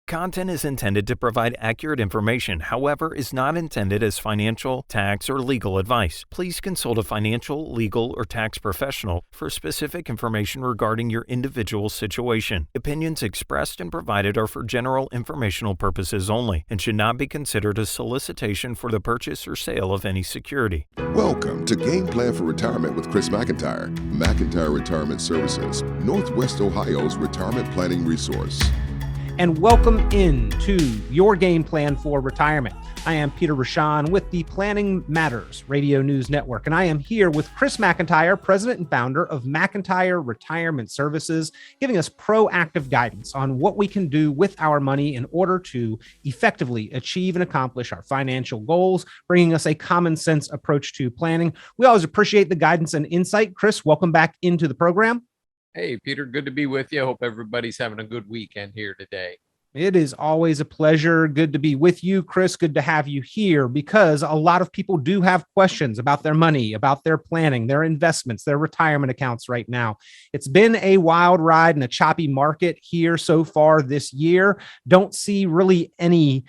Content is intended to provide accurate information, however, is not intended as financial, tax, or legal advice. Please consult a financial, legal, or tax professional for specific information regarding your individual situation. Opinions expressed and provided are for general informational purposes only and should not be considered a solicitation for the purchase or sale of any security. Welcome to Game Plan for Retirement with Chris McIntire, McIntire Retirement Services, Northwest Ohio's retirement planning resource. And welcome into your game plan for retirement. I am Peter Rashan with the Planning Matters Radio News Network, and I am here with Chris McIntire, president and founder of McIntire Retirement Services, giving us proactive guidance on what we can do with our money in order to effectively achieve and accomplish our financial goals, bringing us a common sense approach to planning. We always appreciate the guidance and insight. Chris, welcome back into the program. Hey, Peter, good to be with you. Hope everybody's having a good weekend here today. It is always a pleasure. Good to be with you, Chris. Good to have you here because a lot of people do have questions about their money, about their planning, their investments, their retirement accounts right now. It's been a wild ride and a choppy market here so far this year. Don't see really any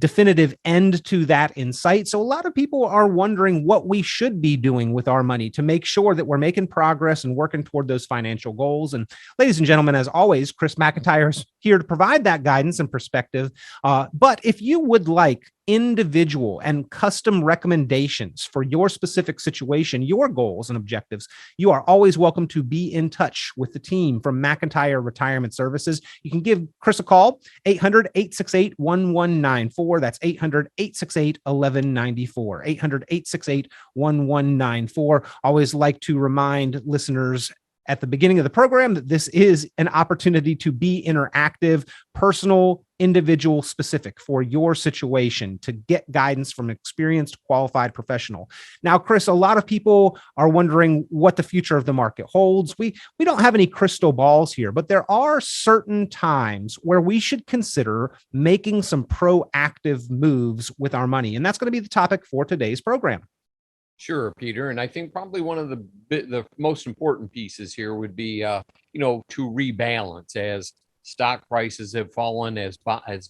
definitive end to that in sight. So a lot of people are wondering what we should be doing with our money to make sure that we're making progress and working toward those financial goals. And ladies and gentlemen, as always, Chris McIntire is here to provide that guidance and perspective. But if you would like individual and custom recommendations for your specific situation, your goals and objectives, you are always welcome to be in touch with the team from McIntire Retirement Services. You can give Chris a call, 800-868-1194. That's 800-868-1194, 800-868-1194. Always like to remind listeners at the beginning of the program that this is an opportunity to be interactive, personal, individual specific for your situation to get guidance from an experienced, qualified professional. Now, Chris, a lot of people are wondering what the future of the market holds. We don't have any crystal balls here, but there are certain times where we should consider making some proactive moves with our money. And that's going to be the topic for today's program. Sure, Peter. And I think probably one of the most important pieces here would be, to rebalance as stock prices have fallen, as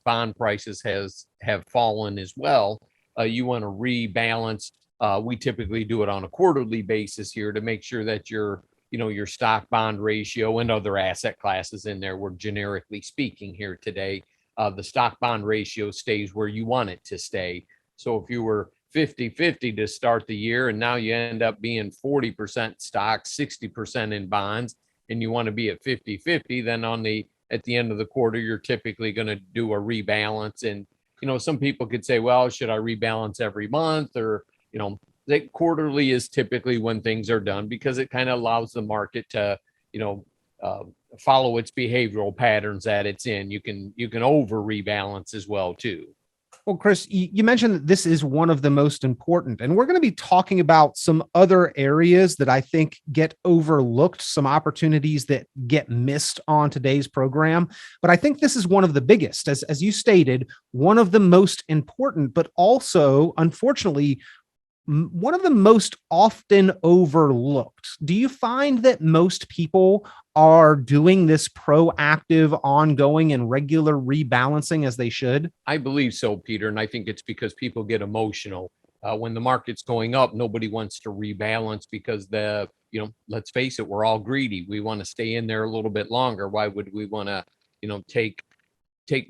bond prices have fallen as well. You want to rebalance. We typically do it on a quarterly basis here to make sure that your stock bond ratio and other asset classes in there, we're generically speaking here today, the stock bond ratio stays where you want it to stay. So if you were 50-50 to start the year, and now you end up being 40% stocks, 60% in bonds, and you want to be at 50-50, then at the end of the quarter, you're typically going to do a rebalance. And, some people could say, well, should I rebalance every month? Or, that quarterly is typically when things are done because it kind of allows the market to, follow its behavioral patterns that it's in. You can over rebalance as well, too. Well, Chris, you mentioned that this is one of the most important, and we're going to be talking about some other areas that I think get overlooked, some opportunities that get missed on today's program. But I think this is one of the biggest, as you stated, one of the most important, but also, unfortunately, one of the most often overlooked. Do you find that most people are doing this proactive, ongoing, and regular rebalancing as they should? I believe so, Peter. And I think it's because people get emotional. When the market's going up, nobody wants to rebalance because let's face it, we're all greedy. We want to stay in there a little bit longer. Why would we want to, take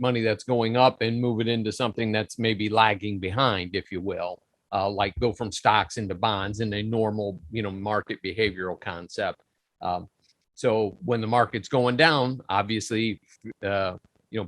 money that's going up and move it into something that's maybe lagging behind, if you will? Like go from stocks into bonds in a normal, market behavioral concept. So when the market's going down, obviously,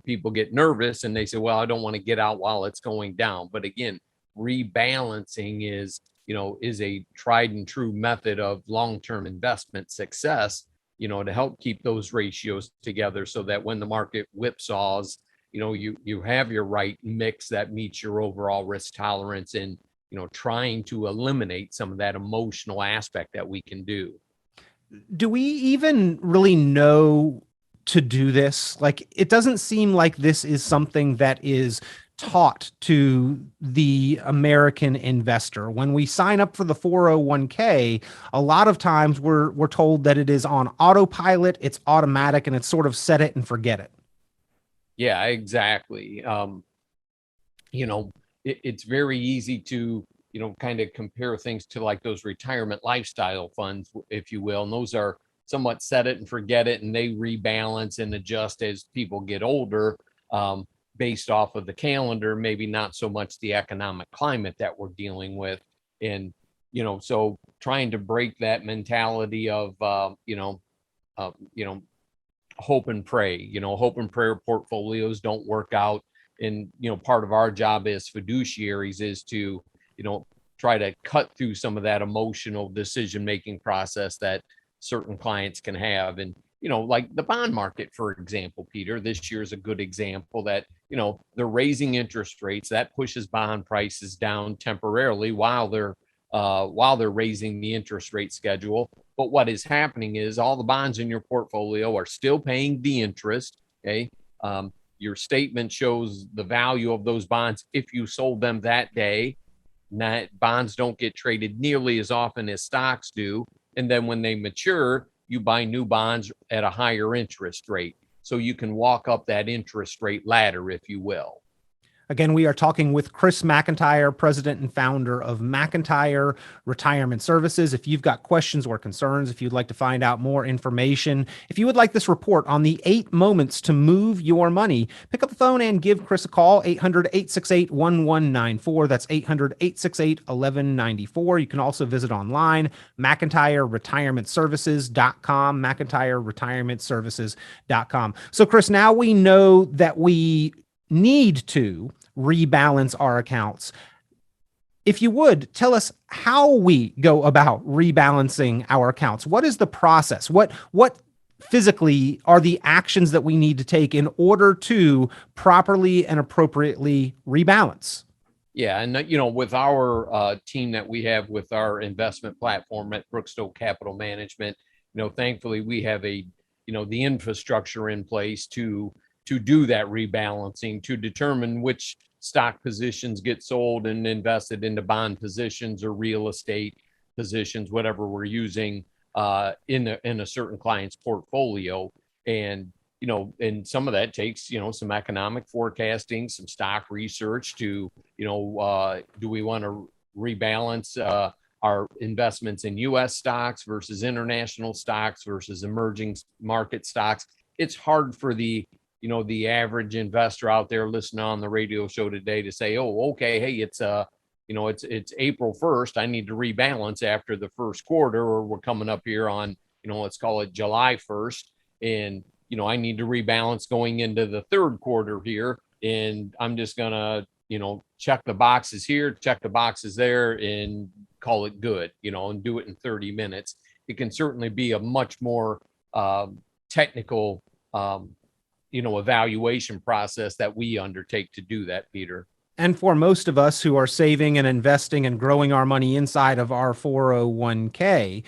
people get nervous and they say, well, I don't want to get out while it's going down. But again, rebalancing is a tried and true method of long-term investment success, to help keep those ratios together so that when the market whipsaws, you have your right mix that meets your overall risk tolerance and, trying to eliminate some of that emotional aspect that we can do. Do we even really know to do this? Like, it doesn't seem like this is something that is taught to the American investor. When we sign up for the 401k, a lot of times we're told that it is on autopilot, it's automatic, and it's sort of set it and forget it. Yeah, exactly. It's very easy to, kind of compare things to like those retirement lifestyle funds, if you will. And those are somewhat set it and forget it, and they rebalance and adjust as people get older, based off of the calendar, maybe not so much the economic climate that we're dealing with. And, so trying to break that mentality of, uh, you know, hope and pray. Hope and prayer portfolios don't work out. And, part of our job as fiduciaries is to, try to cut through some of that emotional decision-making process that certain clients can have. And, like the bond market, for example, Peter, this year is a good example that, they're raising interest rates. That pushes bond prices down temporarily while they're raising the interest rate schedule. But what is happening is all the bonds in your portfolio are still paying the interest. Okay. Your statement shows the value of those bonds if you sold them that day. Bonds don't get traded nearly as often as stocks do. And then when they mature, you buy new bonds at a higher interest rate. So you can walk up that interest rate ladder, if you will. Again, we are talking with Chris McIntire, president and founder of McIntire Retirement Services. If you've got questions or concerns, if you'd like to find out more information, if you would like this report on the 8 moments to move your money, pick up the phone and give Chris a call, 800-868-1194. That's 800-868-1194. You can also visit online, McIntyreRetirementServices.com, McIntyreRetirementServices.com. So, Chris, now we know that we need to rebalance our accounts. If you would tell us how we go about rebalancing our accounts. What is the process? What physically are the actions that we need to take in order to properly and appropriately rebalance? Yeah. And, with our team that we have with our investment platform at Brookstone Capital Management, thankfully we have the infrastructure in place to do that rebalancing, to determine which stock positions get sold and invested into bond positions or real estate positions, whatever we're using in a certain client's portfolio. And, and some of that takes, some economic forecasting, some stock research to, do we want to rebalance our investments in U.S. stocks versus international stocks versus emerging market stocks? It's hard for the average investor out there listening on the radio show today to say, oh, okay, hey, it's April 1st. I need to rebalance after the first quarter, or we're coming up here on, let's call it July 1st. And, I need to rebalance going into the third quarter here. And I'm just going to, check the boxes here, check the boxes there, and call it good, and do it in 30 minutes. It can certainly be a much more technical evaluation process that we undertake to do that, Peter. And for most of us who are saving and investing and growing our money inside of our 401k,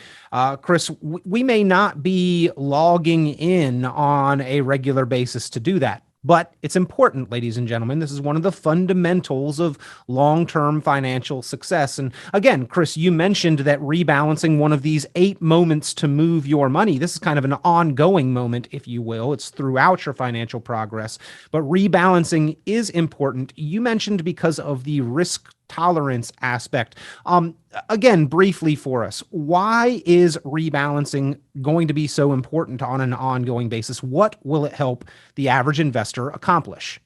Chris, we may not be logging in on a regular basis to do that. But it's important, ladies and gentlemen. This is one of the fundamentals of long-term financial success. And again, Chris, you mentioned that rebalancing, one of these 8 moments to move your money. This is kind of an ongoing moment, if you will. It's throughout your financial progress. But rebalancing is important. You mentioned because of the risk tolerance aspect. Again, briefly for us, why is rebalancing going to be so important on an ongoing basis? What will it help the average investor accomplish?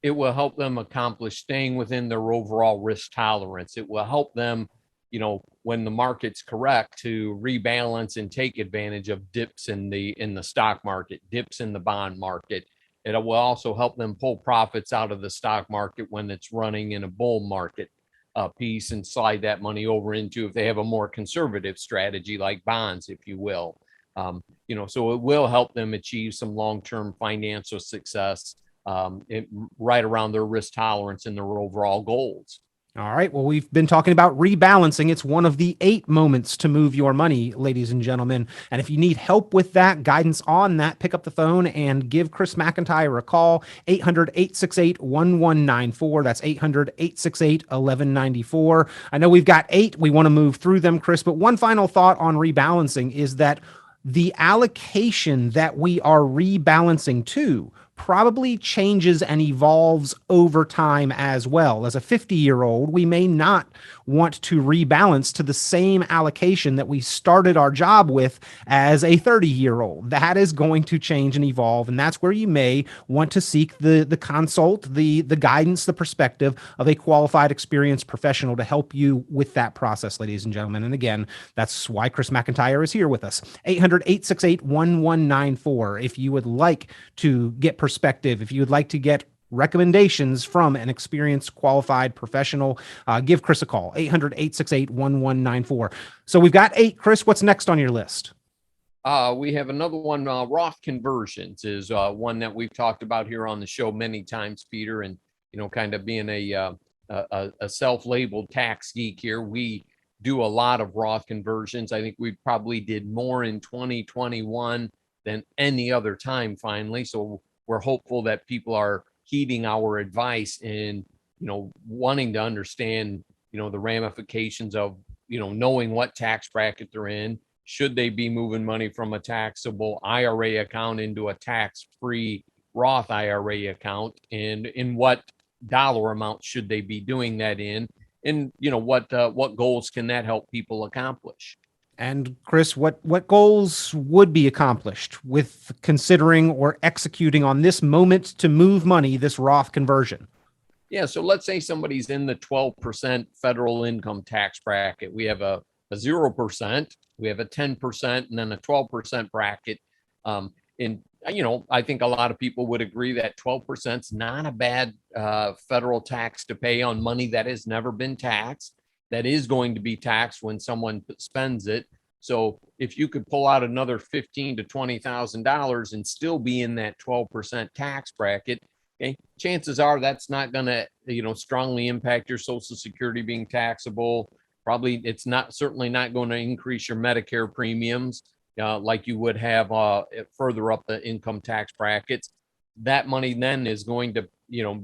It will help them accomplish staying within their overall risk tolerance. It will help them, when the market's correct, to rebalance and take advantage of dips in the stock market, dips in the bond market. It will also help them pull profits out of the stock market when it's running in a bull market piece, and slide that money over into, if they have a more conservative strategy like bonds, if you will. So it will help them achieve some long-term financial success right around their risk tolerance and their overall goals. All right. Well, we've been talking about rebalancing. It's one of the 8 moments to move your money, ladies and gentlemen. And if you need help with that, guidance on that, pick up the phone and give Chris McIntire a call, 800-868-1194. That's 800-868-1194. I know we've got 8. We want to move through them, Chris, but one final thought on rebalancing is that the allocation that we are rebalancing to probably changes and evolves over time as well. As a 50-year-old, we may not want to rebalance to the same allocation that we started our job with as a 30-year-old. That is going to change and evolve, and that's where you may want to seek the consult, the guidance, the perspective of a qualified, experienced professional to help you with that process, ladies and gentlemen. And again, that's why Chris McIntire is here with us. 800-868-1194. If you would like to get perspective, if you would like to get recommendations from an experienced, qualified professional, give Chris a call, 800-868-1194. So we've got 8. Chris, what's next on your list? We have another one. Roth Conversions is one that we've talked about here on the show many times, Peter, and, kind of being a self-labeled tax geek here, we do a lot of Roth conversions. I think we probably did more in 2021 than any other time finally. So we're hopeful that people are heeding our advice and, wanting to understand, the ramifications of, knowing what tax bracket they're in. Should they be moving money from a taxable IRA account into a tax-free Roth IRA account? And in what dollar amount should they be doing that in? And, what goals can that help people accomplish? And Chris, what goals would be accomplished with considering or executing on this moment to move money, this Roth conversion? Yeah, so let's say somebody's in the 12% federal income tax bracket. We have a 0%, we have a 10%, and then a 12% bracket. I think a lot of people would agree that 12% is not a bad federal tax to pay on money that has never been taxed, that is going to be taxed when someone spends it. So if you could pull out another $15,000 to $20,000 and still be in that 12% tax bracket, okay, chances are that's not going to, strongly impact your Social Security being taxable. Probably it's certainly not going to increase your Medicare premiums like you would have further up the income tax brackets. That money then is going to,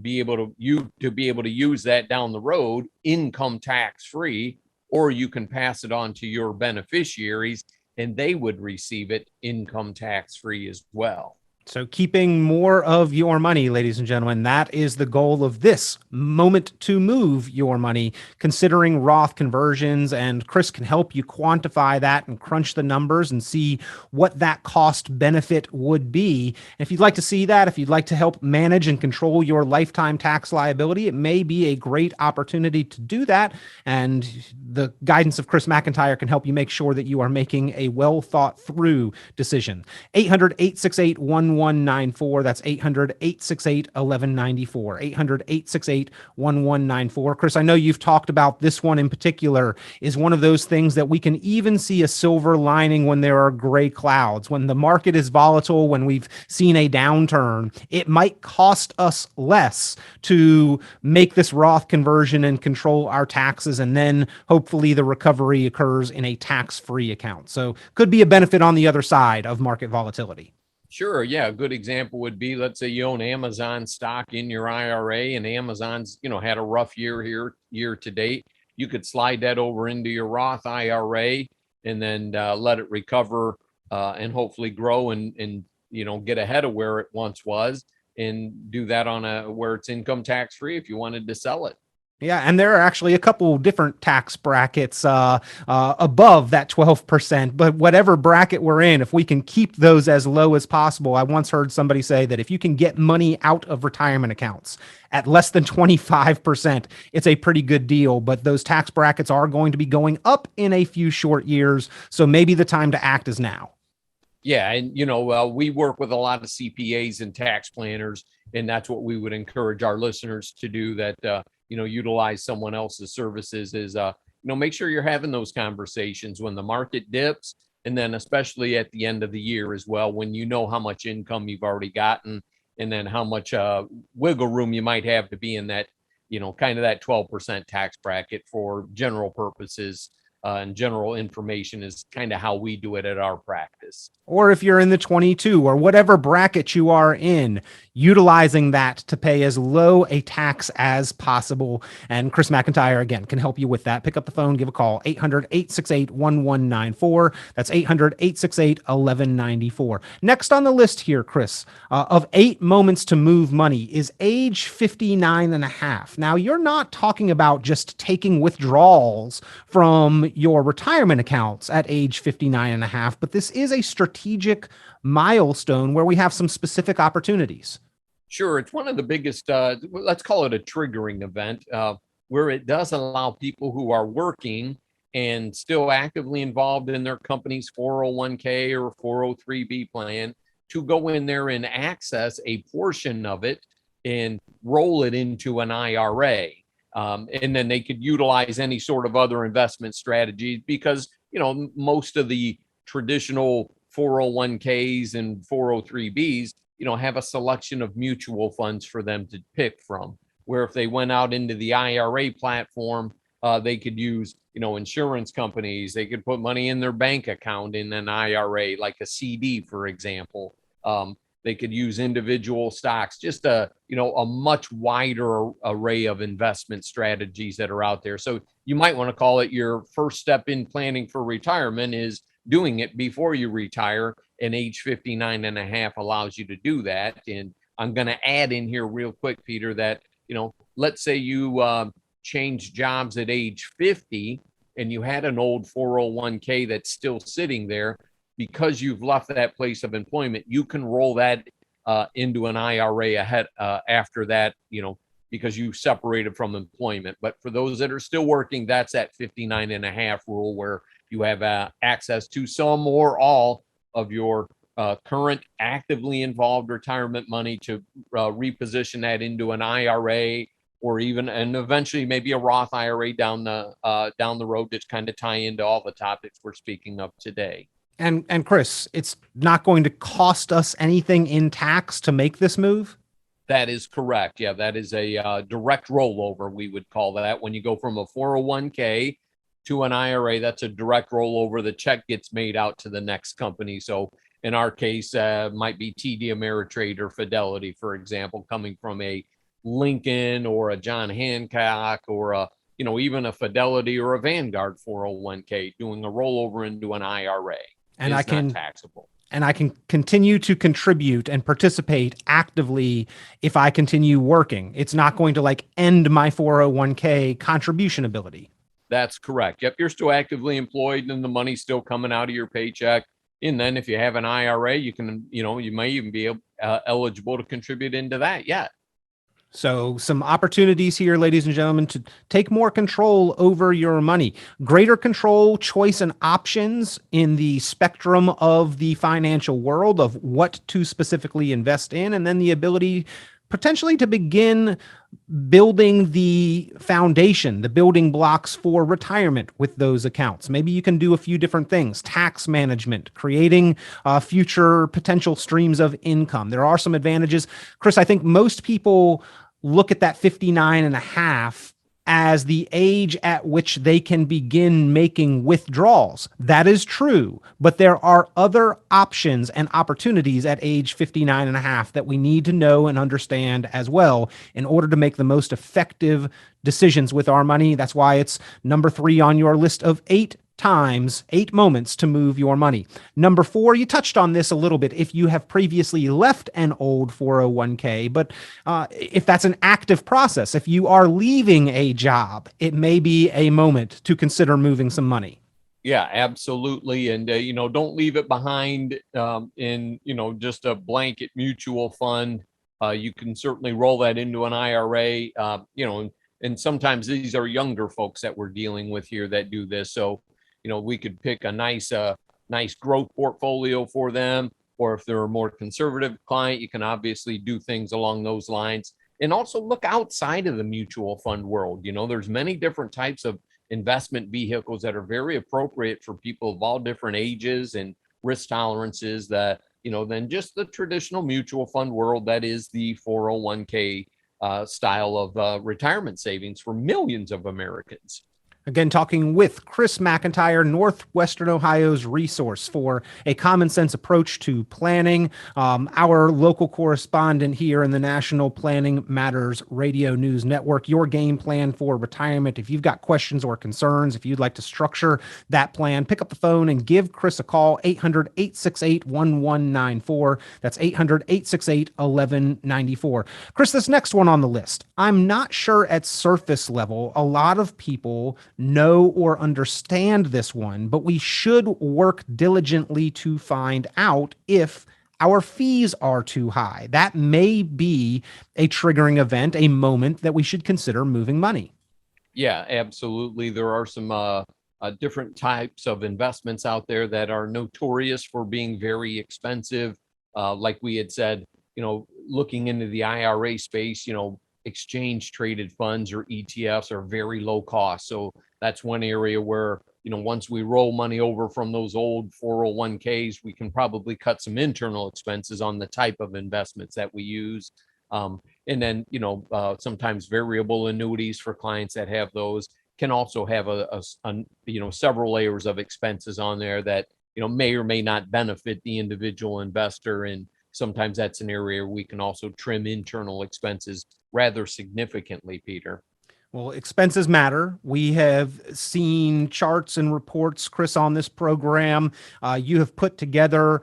be able to use that down the road, income tax free, or you can pass it on to your beneficiaries and they would receive it income tax free as well. So keeping more of your money, ladies and gentlemen, that is the goal of this moment to move your money, considering Roth conversions. And Chris can help you quantify that and crunch the numbers and see what that cost benefit would be. And if you'd like to see that, if you'd like to help manage and control your lifetime tax liability, it may be a great opportunity to do that. And the guidance of Chris McIntire can help you make sure that you are making a well thought through decision. 800-868-1194. That's 800-868-1194. 800-868-1194. Chris, I know you've talked about this one in particular is one of those things that we can even see a silver lining when there are gray clouds. When the market is volatile, when we've seen a downturn, it might cost us less to make this Roth conversion and control our taxes. And then hopefully the recovery occurs in a tax-free account. So could be a benefit on the other side of market volatility. Sure. Yeah. A good example would be, let's say you own Amazon stock in your IRA and Amazon's, had a rough year to date. You could slide that over into your Roth IRA and then let it recover and hopefully grow and get ahead of where it once was, and do that on where it's income tax free if you wanted to sell it. Yeah, and there are actually a couple different tax brackets above that 12%, but whatever bracket we're in, if we can keep those as low as possible. I once heard somebody say that if you can get money out of retirement accounts at less than 25%, it's a pretty good deal, but those tax brackets are going to be going up in a few short years, so maybe the time to act is now. Yeah, and we work with a lot of CPAs and tax planners, and that's what we would encourage our listeners to do, that utilize someone else's services, is make sure you're having those conversations when the market dips, and then especially at the end of the year as well, when you know how much income you've already gotten, and then how much wiggle room you might have to be in that, kind of that 12% tax bracket for general purposes and general information is kind of how we do it at our practice. Or if you're in the 22 or whatever bracket you are in, utilizing that to pay as low a tax as possible. And Chris McIntire, again, can help you with that. Pick up the phone, give a call, 800-868-1194. That's 800-868-1194. Next on the list here, Chris, of 8 moments to move money is age 59 and a half. Now, you're not talking about just taking withdrawals from your retirement accounts at age 59 and a half, but this is a strategic milestone where we have some specific opportunities. Sure. It's one of the biggest, let's call it a triggering event, where it does allow people who are working and still actively involved in their company's 401k or 403b plan to go in there and access a portion of it and roll it into an IRA. And then they could utilize any sort of other investment strategies because, most of the traditional 401ks and 403bs, have a selection of mutual funds for them to pick from, where if they went out into the IRA platform, they could use, insurance companies. They could put money in their bank account in an IRA, like a CD, for example. They could use individual stocks, just a much wider array of investment strategies that are out there. So you might want to call it your first step in planning for retirement is doing it before you retire, and age 59 and a half allows you to do that. And I'm going to add in here real quick, Peter, that, let's say you change jobs at age 50 and you had an old 401k that's still sitting there. Because you've left that place of employment, you can roll that into an IRA ahead after that, because you separated from employment. But for those that are still working, that's that 59 and a half rule where you have access to some or all of your current actively involved retirement money to reposition that into an IRA or even, and eventually maybe a Roth IRA down the road to kind of tie into all the topics we're speaking of today. And Chris, it's not going to cost us anything in tax to make this move? That is correct. Yeah, that is a direct rollover, we would call that. When you go from a 401k to an IRA, that's a direct rollover. The check gets made out to the next company. So in our case, might be TD Ameritrade or Fidelity, for example, coming from a Lincoln or a John Hancock or a, even a Fidelity or a Vanguard 401k, doing a rollover into an IRA. And I can taxable. And I can continue to contribute and participate actively if I continue working. It's not going to end my 401k contribution ability. That's correct. Yep. You're still actively employed and the money's still coming out of your paycheck. And then if you have an IRA, you can, you may even be eligible to contribute into that yet. So some opportunities here, ladies and gentlemen, to take more control over your money, greater control, choice, and options in the spectrum of the financial world of what to specifically invest in, and then the ability potentially to begin building the foundation, the building blocks for retirement with those accounts. Maybe you can do a few different things: tax management, creating future potential streams of income. There are some advantages. Chris, I think most people look at that 59 and a half as the age at which they can begin making withdrawals. That is true, but there are other options and opportunities at age 59 and a half that we need to know and understand as well in order to make the most effective decisions with our money. That's why it's number 3 on your list of 8 moments to move your money. Number 4, you touched on this a little bit if you have previously left an old 401k, but if that's an active process, if you are leaving a job, it may be a moment to consider moving some money. Yeah, absolutely. And, don't leave it behind in, just a blanket mutual fund. You can certainly roll that into an IRA, and sometimes these are younger folks that we're dealing with here that do this. So, we could pick a nice growth portfolio for them, or if they're a more conservative client, you can obviously do things along those lines. And also look outside of the mutual fund world. There's many different types of investment vehicles that are very appropriate for people of all different ages and risk tolerances that, than just the traditional mutual fund world that is the 401k style of retirement savings for millions of Americans. Again, talking with Chris McIntire, Northwestern Ohio's resource for a common sense approach to planning. Our local correspondent here in the National Planning Matters Radio News Network, your game plan for retirement. If you've got questions or concerns, if you'd like to structure that plan, pick up the phone and give Chris a call, 800-868-1194. That's 800-868-1194. Chris, this next one on the list, I'm not sure at surface level, a lot of people know or understand this one, but we should work diligently to find out if our fees are too high. That may be a triggering event, a moment that we should consider moving money. Yeah, absolutely. There are some different types of investments out there that are notorious for being very expensive. Like we had said, looking into the IRA space, exchange traded funds or ETFs are very low cost. So that's one area where, once we roll money over from those old 401ks, we can probably cut some internal expenses on the type of investments that we use. And then, sometimes variable annuities for clients that have those can also have several layers of expenses on there that, may or may not benefit the individual investor. And sometimes that's an area we can also trim internal expenses rather significantly, Peter. Well, expenses matter. We have seen charts and reports, Chris, on this program. You have put together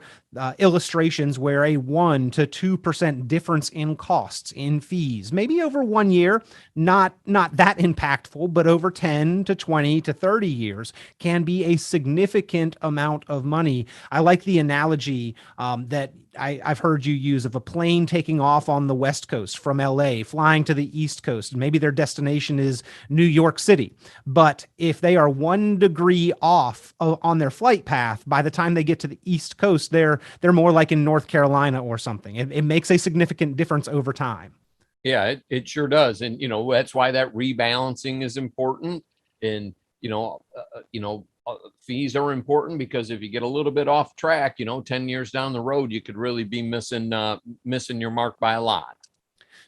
illustrations where a 1 to 2% difference in costs, in fees, maybe over 1 year, not that impactful, but over 10 to 20 to 30 years can be a significant amount of money. I like the analogy that I've heard you use of a plane taking off on the West Coast from LA, flying to the East Coast, and maybe their destination is New York City. But if they are 1 degree off on their flight path, by the time they get to the East Coast, they're more like in North Carolina or something. It makes a significant difference over time. Yeah, it sure does. And, that's why that rebalancing is important. And, fees are important because if you get a little bit off track, 10 years down the road, you could really be missing your mark by a lot.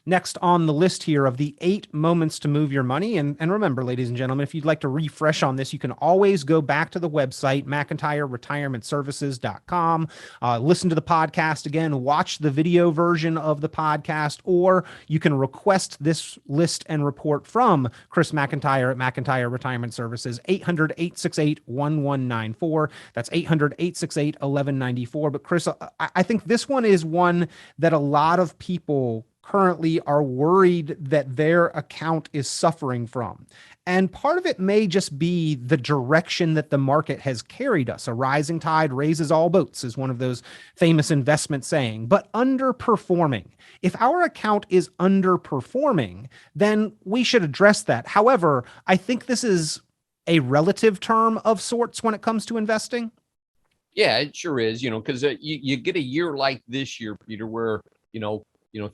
Next on the list here of the 8 moments to move your money. And remember, ladies and gentlemen, if you'd like to refresh on this, you can always go back to the website, McIntireRetirementServices.com, listen to the podcast again, watch the video version of the podcast, or you can request this list and report from Chris McIntire at McIntyre Retirement Services, 800-868-1194. That's 800-868-1194. But Chris, I think this one is one that a lot of people currently are worried that their account is suffering from. And part of it may just be the direction that the market has carried us. A rising tide raises all boats is one of those famous investment saying, but underperforming. If our account is underperforming, then we should address that. However, I think this is a relative term of sorts when it comes to investing. Yeah, it sure is, because you get a year like this year, Peter, where,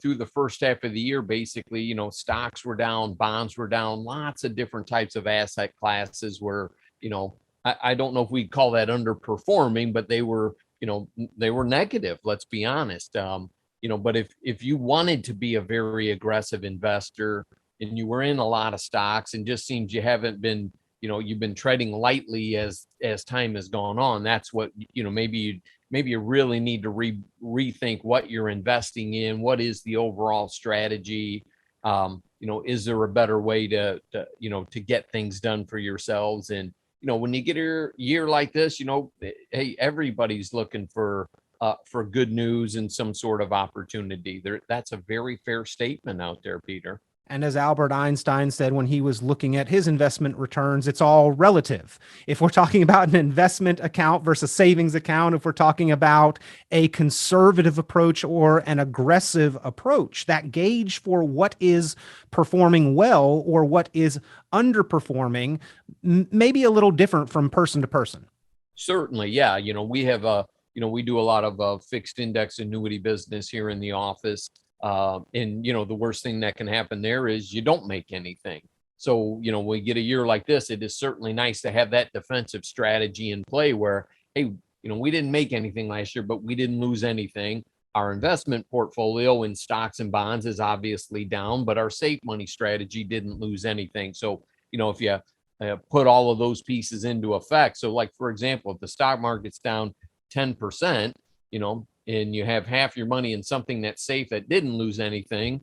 through the first half of the year, basically, stocks were down, bonds were down, lots of different types of asset classes were, I don't know if we'd call that underperforming, but they were negative. Let's be honest. But if you wanted to be a very aggressive investor and you were in a lot of stocks and just seems you haven't been, you've been treading lightly as time has gone on, that's what, maybe you really need to rethink what you're investing in. What is the overall strategy? Is there a better way to get things done for yourselves? And, when you get a year like this, hey, everybody's looking for good news and some sort of opportunity there. That's a very fair statement out there, Peter. And as Albert Einstein said when he was looking at his investment returns, it's all relative. If we're talking about an investment account versus savings account, if we're talking about a conservative approach or an aggressive approach, that gauge for what is performing well or what is underperforming may be a little different from person to person. Certainly. Yeah. We have we do a lot of fixed index annuity business here in the office. And the worst thing that can happen there is you don't make anything. So, when we get a year like this, it is certainly nice to have that defensive strategy in play where, hey, we didn't make anything last year, but we didn't lose anything. Our investment portfolio in stocks and bonds is obviously down, but our safe money strategy didn't lose anything. So, if you put all of those pieces into effect. So like, for example, if the stock market's down 10%, and you have half your money in something that's safe that didn't lose anything,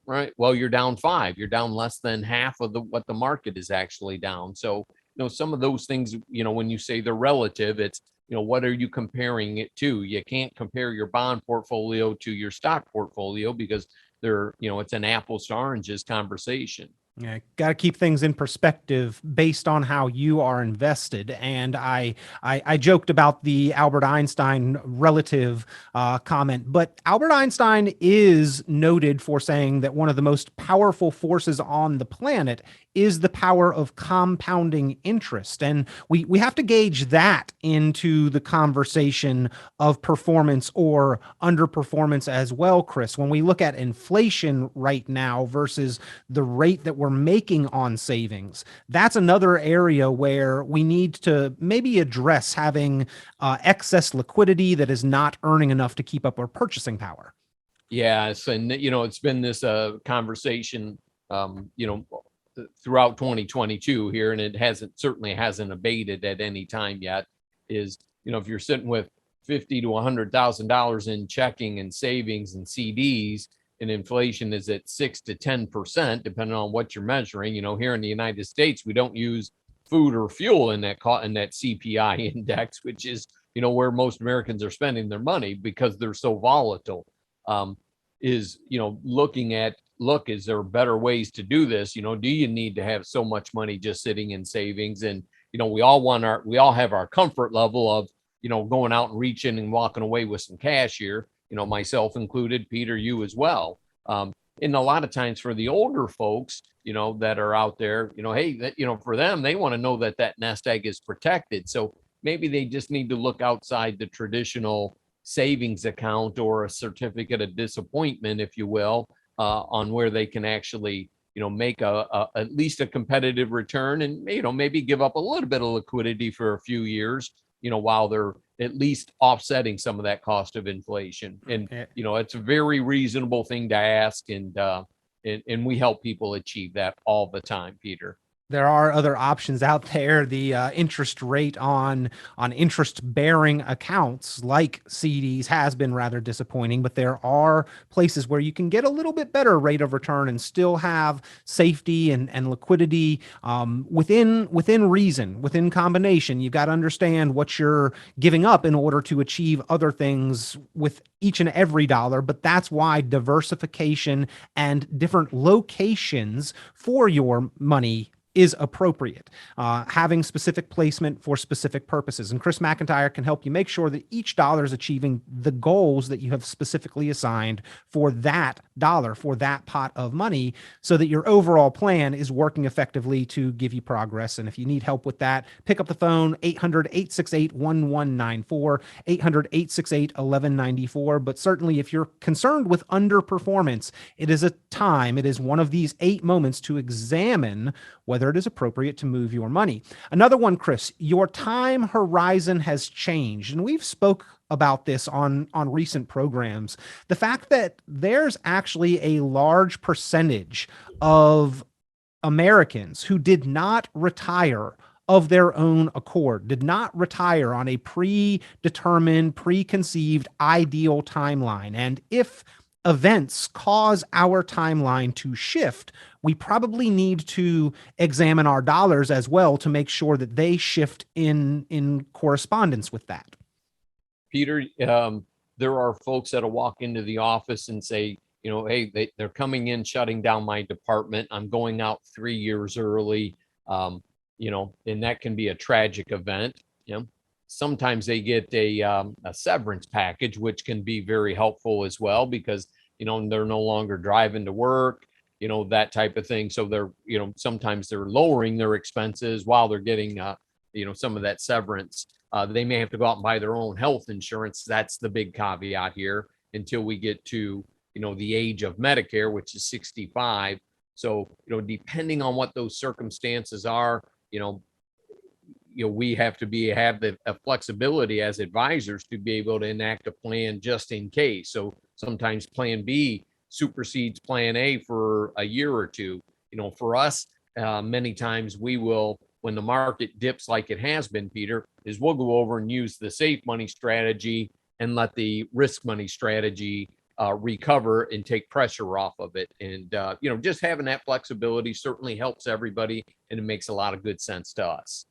right? Well, you're down 5, you're down less than half of what the market is actually down. So, some of those things, when you say they're relative, it's, what are you comparing it to? You can't compare your bond portfolio to your stock portfolio because it's an apples to oranges conversation. Yeah, got to keep things in perspective based on how you are invested. And I joked about the Albert Einstein relative comment, but Albert Einstein is noted for saying that one of the most powerful forces on the planet is the power of compounding interest. And we have to gauge that into the conversation of performance or underperformance as well, Chris. When we look at inflation right now versus the rate that we're making on savings, that's another area where we need to maybe address having excess liquidity that is not earning enough to keep up our purchasing power. Yes. And, it's been this conversation, throughout 2022 here, and it certainly hasn't abated at any time yet, is, if you're sitting with $50,000 to $100,000 in checking and savings and CDs, and inflation is at 6 to 10%, depending on what you're measuring. Here in the United States, we don't use food or fuel in that CPI index, which is, where most Americans are spending their money because they're so volatile. Is, is there better ways to do this? Do you need to have so much money just sitting in savings? And, we all have our comfort level of, going out and reaching and walking away with some cash here, myself included, Peter, you as well. And a lot of times for the older folks, that are out there, hey, that, for them, they want to know that nest egg is protected. So maybe they just need to look outside the traditional savings account or a certificate of disappointment, if you will, on where they can actually, make at least a competitive return and, maybe give up a little bit of liquidity for a few years, while they're at least offsetting some of that cost of inflation. And, it's a very reasonable thing to ask. And we help people achieve that all the time, Peter. There are other options out there. The interest rate on interest-bearing accounts like CDs has been rather disappointing, but there are places where you can get a little bit better rate of return and still have safety and liquidity within reason, within combination. You've got to understand what you're giving up in order to achieve other things with each and every dollar, but that's why diversification and different locations for your money is appropriate, having specific placement for specific purposes. And Chris McIntire can help you make sure that each dollar is achieving the goals that you have specifically assigned for that dollar, for that pot of money, so that your overall plan is working effectively to give you progress. And if you need help with that, pick up the phone, 800-868-1194, 800-868-1194. But certainly if you're concerned with underperformance, it is one of these 8 moments to examine whether it is appropriate to move your money. Another one, Chris, your time horizon has changed. And we've spoke about this on recent programs. The fact that there's actually a large percentage of Americans who did not retire of their own accord, did not retire on a predetermined, preconceived, ideal timeline. And if events cause our timeline to shift, we probably need to examine our dollars as well to make sure that they shift in correspondence with that. Peter, there are folks that'll walk into the office and say, hey, they're coming in, shutting down my department. I'm going out 3 years early, and that can be a tragic event. Sometimes they get a severance package, which can be very helpful as well because, they're no longer driving to work, that type of thing. So they're, sometimes they're lowering their expenses while they're getting, some of that severance. They may have to go out and buy their own health insurance. That's the big caveat here until we get to, the age of Medicare, which is 65. So, depending on what those circumstances are, we have to have the flexibility as advisors to be able to enact a plan just in case. So sometimes plan B supersedes plan A for a year or two. For us, many times we will, when the market dips like it has been, Peter, is we'll go over and use the safe money strategy and let the risk money strategy recover and take pressure off of it. And, just having that flexibility certainly helps everybody, and it makes a lot of good sense to us.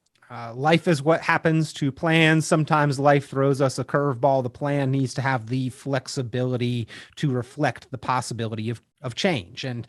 Life is what happens to plans. Sometimes life throws us a curveball. The plan needs to have the flexibility to reflect the possibility of change. And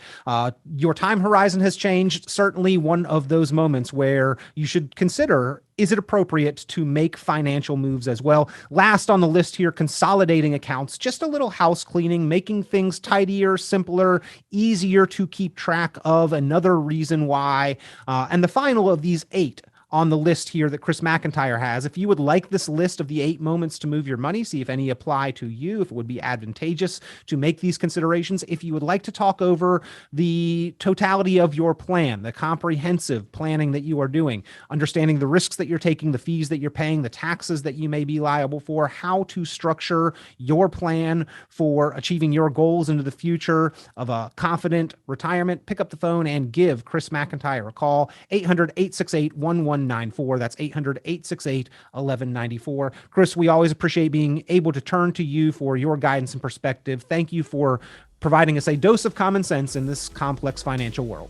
your time horizon has changed. Certainly one of those moments where you should consider, is it appropriate to make financial moves as well? Last on the list here, consolidating accounts, just a little house cleaning, making things tidier, simpler, easier to keep track of. Another reason why. And the final of these 8 on the list here that Chris McIntire has. If you would like this list of the 8 moments to move your money, see if any apply to you, if it would be advantageous to make these considerations. If you would like to talk over the totality of your plan, the comprehensive planning that you are doing, understanding the risks that you're taking, the fees that you're paying, the taxes that you may be liable for, how to structure your plan for achieving your goals into the future of a confident retirement, pick up the phone and give Chris McIntire a call, 800-868-1194. That's 800-868-1194. Chris, we always appreciate being able to turn to you for your guidance and perspective. Thank you for providing us a dose of common sense in this complex financial world.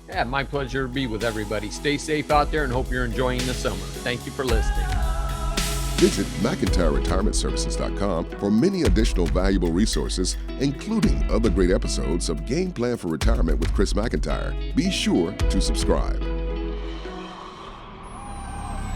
Yeah, my pleasure to be with everybody. Stay safe out there and hope you're enjoying the summer. Thank you for listening. Visit McIntyreRetirementServices.com for many additional valuable resources, including other great episodes of Game Plan for Retirement with Chris McIntire. Be sure to subscribe.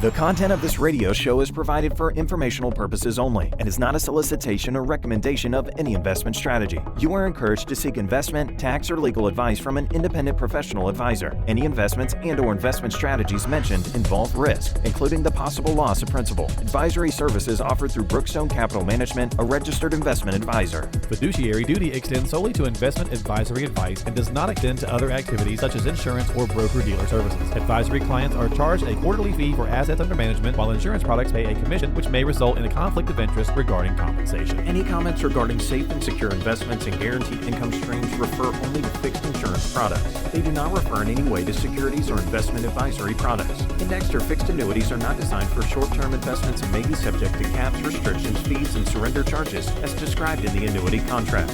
The content of this radio show is provided for informational purposes only and is not a solicitation or recommendation of any investment strategy. You are encouraged to seek investment, tax, or legal advice from an independent professional advisor. Any investments and/or investment strategies mentioned involve risk, including the possible loss of principal. Advisory services offered through Brookstone Capital Management, a registered investment advisor. Fiduciary duty extends solely to investment advisory advice and does not extend to other activities such as insurance or broker-dealer services. Advisory clients are charged a quarterly fee for assets under management, while insurance products pay a commission, which may result in a conflict of interest regarding compensation. Any comments regarding safe and secure investments and guaranteed income streams refer only to fixed insurance products. They do not refer in any way to securities or investment advisory products. Indexed or fixed annuities are not designed for short-term investments and may be subject to caps, restrictions, fees, and surrender charges as described in the annuity contract.